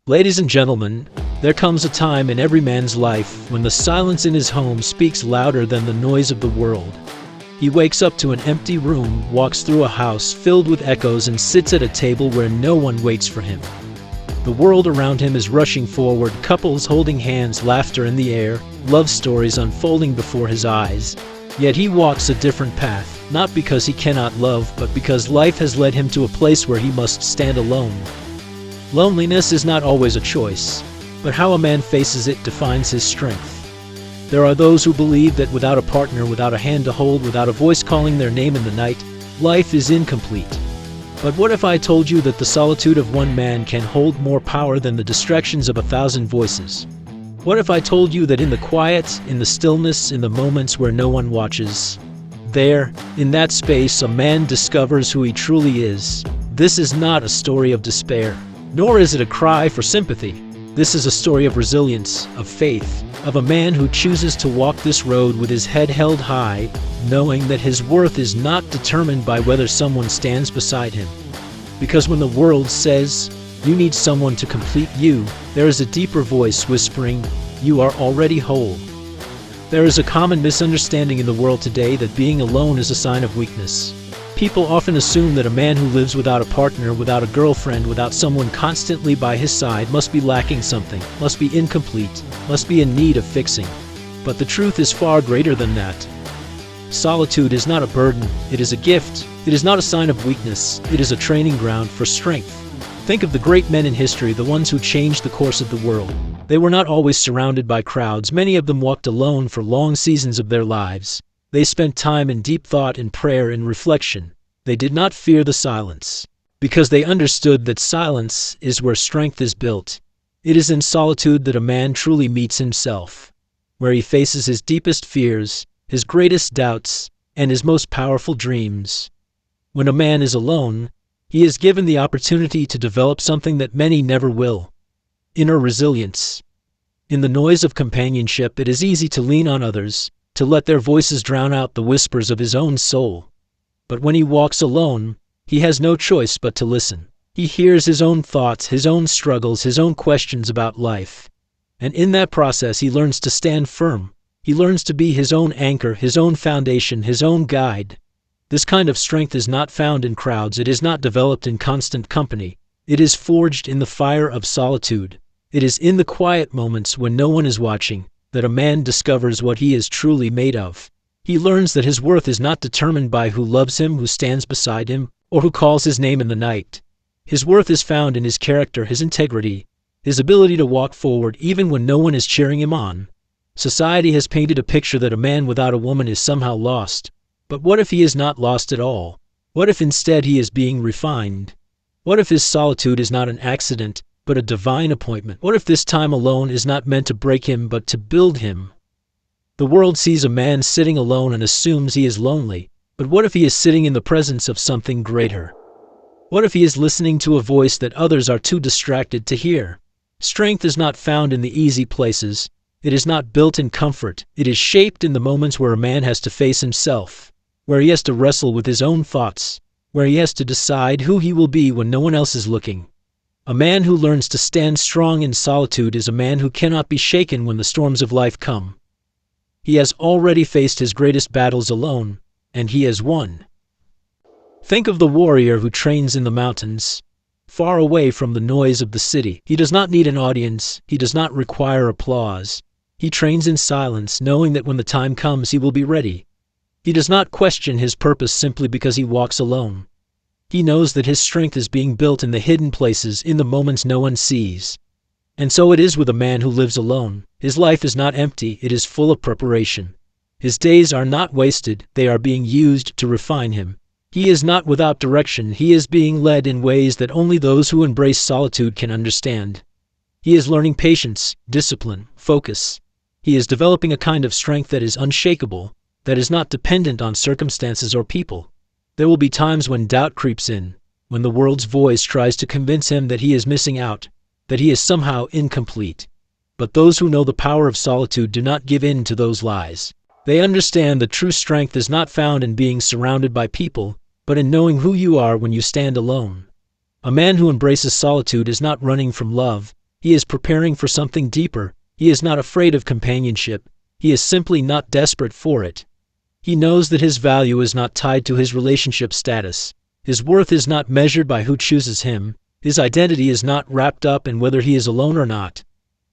Ladies and gentlemen, there comes a time in every man's life when the silence in his home speaks louder than the noise of the world. He wakes up to an empty room, walks through a house filled with echoes, and sits at a table where no one waits for him. The world around him is rushing forward, couples holding hands, laughter in the air, love stories unfolding before his eyes. Yet he walks a different path, not because he cannot love, but because life has led him to a place where he must stand alone. Loneliness is not always a choice, but how a man faces it defines his strength. There are those who believe that without a partner, without a hand to hold, without a voice calling their name in the night, life is incomplete. But what if I told you that the solitude of one man can hold more power than the distractions of 1,000 voices? What if I told you that in the quiet, in the stillness, in the moments where no one watches, there, in that space, a man discovers who he truly is? This is not a story of despair, nor is it a cry for sympathy. This is a story of resilience, of faith, of a man who chooses to walk this road with his head held high, knowing that his worth is not determined by whether someone stands beside him. Because when the world says, "You need someone to complete you," there is a deeper voice whispering, "You are already whole." There is a common misunderstanding in the world today that being alone is a sign of weakness. People often assume that a man who lives without a partner, without a girlfriend, without someone constantly by his side must be lacking something, must be incomplete, must be in need of fixing. But the truth is far greater than that. Solitude is not a burden, it is a gift. It is not a sign of weakness, it is a training ground for strength. Think of the great men in history, the ones who changed the course of the world. They were not always surrounded by crowds. Many of them walked alone for long seasons of their lives. They spent time in deep thought, in prayer, in reflection. They did not fear the silence, because they understood that silence is where strength is built. It is in solitude that a man truly meets himself, where he faces his deepest fears, his greatest doubts, and his most powerful dreams. When a man is alone, he is given the opportunity to develop something that many never will: inner resilience. In the noise of companionship, it is easy to lean on others, to let their voices drown out the whispers of his own soul. But when he walks alone, he has no choice but to listen. He hears his own thoughts, his own struggles, his own questions about life. And in that process, he learns to stand firm. He learns to be his own anchor, his own foundation, his own guide. This kind of strength is not found in crowds. It is not developed in constant company. It is forged in the fire of solitude. It is in the quiet moments when no one is watching that a man discovers what he is truly made of. He learns that his worth is not determined by who loves him, who stands beside him, or who calls his name in the night. His worth is found in his character, his integrity, his ability to walk forward even when no one is cheering him on. Society has painted a picture that a man without a woman is somehow lost. But what if he is not lost at all? What if instead he is being refined? What if his solitude is not an accident, but a divine appointment? What if this time alone is not meant to break him, but to build him? The world sees a man sitting alone and assumes he is lonely. But what if he is sitting in the presence of something greater? What if he is listening to a voice that others are too distracted to hear? Strength is not found in the easy places. It is not built in comfort. It is shaped in the moments where a man has to face himself, where he has to wrestle with his own thoughts, where he has to decide who he will be when no one else is looking. A man who learns to stand strong in solitude is a man who cannot be shaken when the storms of life come. He has already faced his greatest battles alone, and he has won. Think of the warrior who trains in the mountains, far away from the noise of the city. He does not need an audience. He does not require applause. He trains in silence, knowing that when the time comes, he will be ready. He does not question his purpose simply because he walks alone. He knows that his strength is being built in the hidden places, in the moments no one sees. And so it is with a man who lives alone. His life is not empty, it is full of preparation. His days are not wasted, they are being used to refine him. He is not without direction, he is being led in ways that only those who embrace solitude can understand. He is learning patience, discipline, focus. He is developing a kind of strength that is unshakable, that is not dependent on circumstances or people. There will be times when doubt creeps in, when the world's voice tries to convince him that he is missing out, that he is somehow incomplete. But those who know the power of solitude do not give in to those lies. They understand that true strength is not found in being surrounded by people, but in knowing who you are when you stand alone. A man who embraces solitude is not running from love. He is preparing for something deeper. He is not afraid of companionship. He is simply not desperate for it. He knows that his value is not tied to his relationship status. His worth is not measured by who chooses him. His identity is not wrapped up in whether he is alone or not.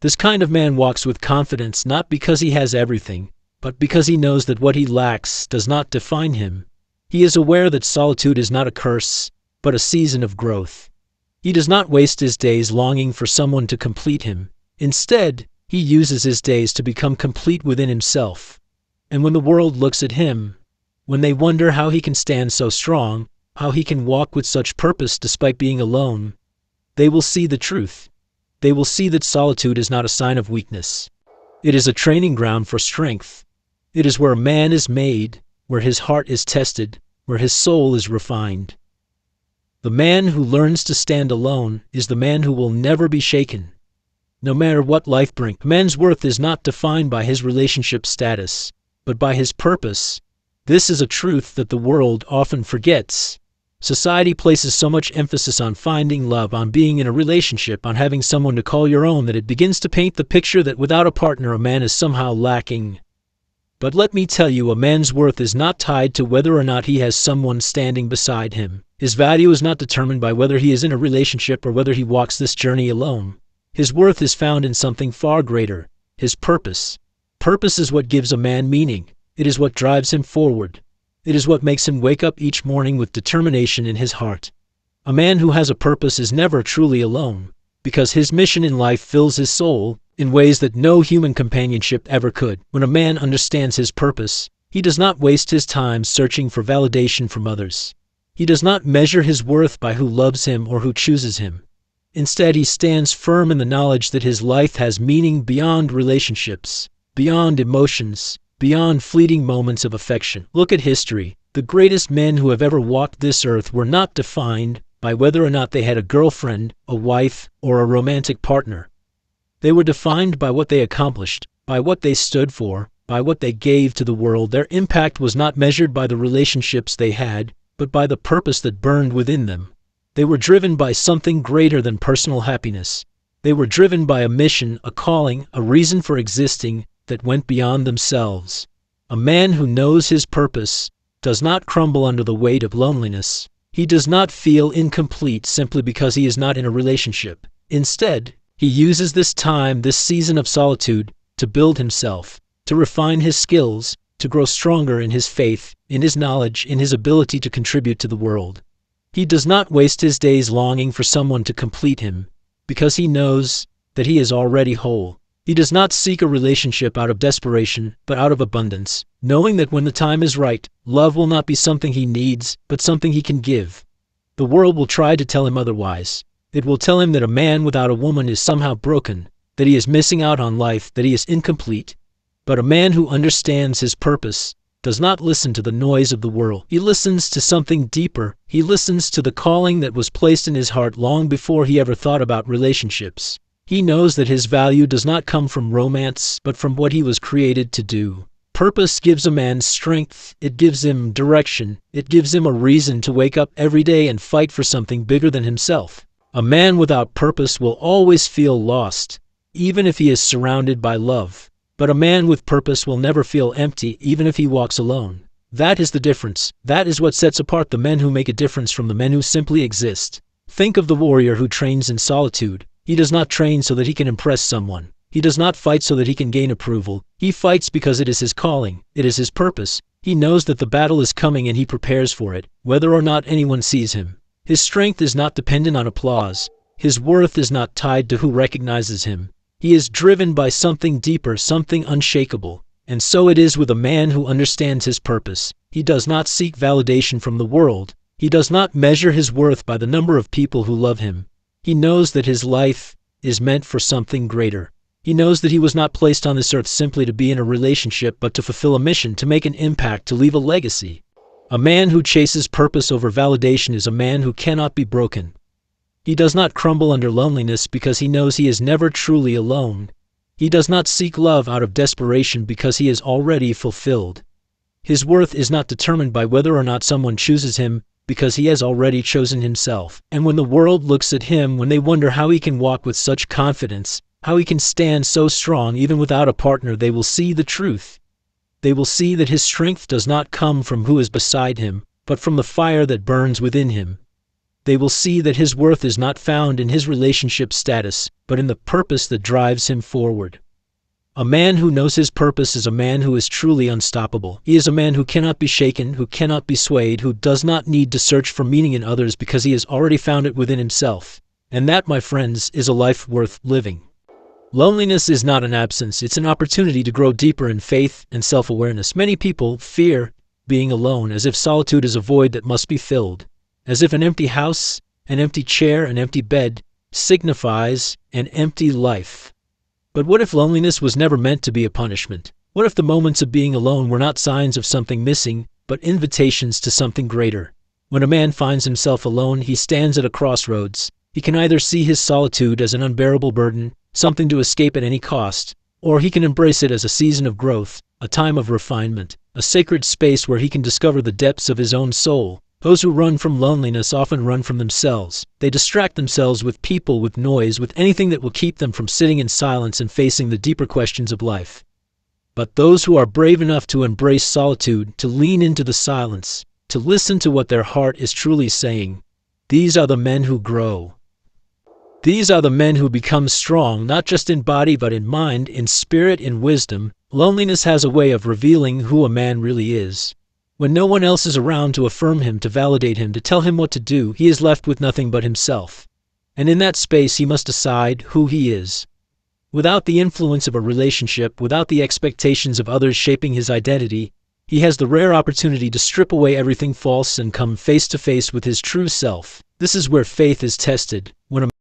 This kind of man walks with confidence not because he has everything, but because he knows that what he lacks does not define him. He is aware that solitude is not a curse, but a season of growth. He does not waste his days longing for someone to complete him. Instead, he uses his days to become complete within himself. And when the world looks at him, when they wonder how he can stand so strong, how he can walk with such purpose despite being alone, they will see the truth. They will see that solitude is not a sign of weakness. It is a training ground for strength. It is where a man is made, where his heart is tested, where his soul is refined. The man who learns to stand alone is the man who will never be shaken. No matter what life brings, a man's worth is not defined by his relationship status, but by his purpose. This is a truth that the world often forgets. Society places so much emphasis on finding love, on being in a relationship, on having someone to call your own, that it begins to paint the picture that without a partner a man is somehow lacking. But let me tell you, a man's worth is not tied to whether or not he has someone standing beside him. His value is not determined by whether he is in a relationship or whether he walks this journey alone. His worth is found in something far greater, his purpose. Purpose is what gives a man meaning. It is what drives him forward. It is what makes him wake up each morning with determination in his heart. A man who has a purpose is never truly alone, because his mission in life fills his soul in ways that no human companionship ever could. When a man understands his purpose, he does not waste his time searching for validation from others. He does not measure his worth by who loves him or who chooses him. Instead, he stands firm in the knowledge that his life has meaning beyond relationships, beyond emotions, beyond fleeting moments of affection. Look at history. The greatest men who have ever walked this earth were not defined by whether or not they had a girlfriend, a wife, or a romantic partner. They were defined by what they accomplished, by what they stood for, by what they gave to the world. Their impact was not measured by the relationships they had, but by the purpose that burned within them. They were driven by something greater than personal happiness. They were driven by a mission, a calling, a reason for existing that went beyond themselves. A man who knows his purpose does not crumble under the weight of loneliness. He does not feel incomplete simply because he is not in a relationship. Instead, he uses this time, this season of solitude, to build himself, to refine his skills, to grow stronger in his faith, in his knowledge, in his ability to contribute to the world. He does not waste his days longing for someone to complete him, because he knows that he is already whole. He does not seek a relationship out of desperation, but out of abundance, knowing that when the time is right, love will not be something he needs, but something he can give. The world will try to tell him otherwise. It will tell him that a man without a woman is somehow broken, that he is missing out on life, that he is incomplete. But a man who understands his purpose does not listen to the noise of the world. He listens to something deeper. He listens to the calling that was placed in his heart long before he ever thought about relationships. He knows that his value does not come from romance, but from what he was created to do. Purpose gives a man strength. It gives him direction. It gives him a reason to wake up every day and fight for something bigger than himself. A man without purpose will always feel lost, even if he is surrounded by love. But a man with purpose will never feel empty, even if he walks alone. That is the difference. That is what sets apart the men who make a difference from the men who simply exist. Think of the warrior who trains in solitude. He does not train so that he can impress someone. He does not fight so that he can gain approval. He fights because it is his calling. It is his purpose. He knows that the battle is coming and he prepares for it, whether or not anyone sees him. His strength is not dependent on applause. His worth is not tied to who recognizes him. He is driven by something deeper, something unshakable. And so it is with a man who understands his purpose. He does not seek validation from the world. He does not measure his worth by the number of people who love him. He knows that his life is meant for something greater. He knows that he was not placed on this earth simply to be in a relationship, but to fulfill a mission, to make an impact, to leave a legacy. A man who chases purpose over validation is a man who cannot be broken. He does not crumble under loneliness because he knows he is never truly alone. He does not seek love out of desperation because he is already fulfilled. His worth is not determined by whether or not someone chooses him, because he has already chosen himself. And when the world looks at him, when they wonder how he can walk with such confidence, how he can stand so strong even without a partner, they will see the truth. They will see that his strength does not come from who is beside him, but from the fire that burns within him. They will see that his worth is not found in his relationship status, but in the purpose that drives him forward. A man who knows his purpose is a man who is truly unstoppable. He is a man who cannot be shaken, who cannot be swayed, who does not need to search for meaning in others because he has already found it within himself. And that, my friends, is a life worth living. Loneliness is not an absence, it's an opportunity to grow deeper in faith and self-awareness. Many people fear being alone, as if solitude is a void that must be filled, as if an empty house, an empty chair, an empty bed signifies an empty life. But what if loneliness was never meant to be a punishment? What if the moments of being alone were not signs of something missing, but invitations to something greater? When a man finds himself alone, he stands at a crossroads. He can either see his solitude as an unbearable burden, something to escape at any cost, or he can embrace it as a season of growth, a time of refinement, a sacred space where he can discover the depths of his own soul. Those who run from loneliness often run from themselves. They distract themselves with people, with noise, with anything that will keep them from sitting in silence and facing the deeper questions of life. But those who are brave enough to embrace solitude, to lean into the silence, to listen to what their heart is truly saying, these are the men who grow. These are the men who become strong, not just in body but in mind, in spirit, in wisdom. Loneliness has a way of revealing who a man really is. When no one else is around to affirm him, to validate him, to tell him what to do, he is left with nothing but himself. And in that space he must decide who he is. Without the influence of a relationship, without the expectations of others shaping his identity, he has the rare opportunity to strip away everything false and come face to face with his true self. This is where faith is tested, when a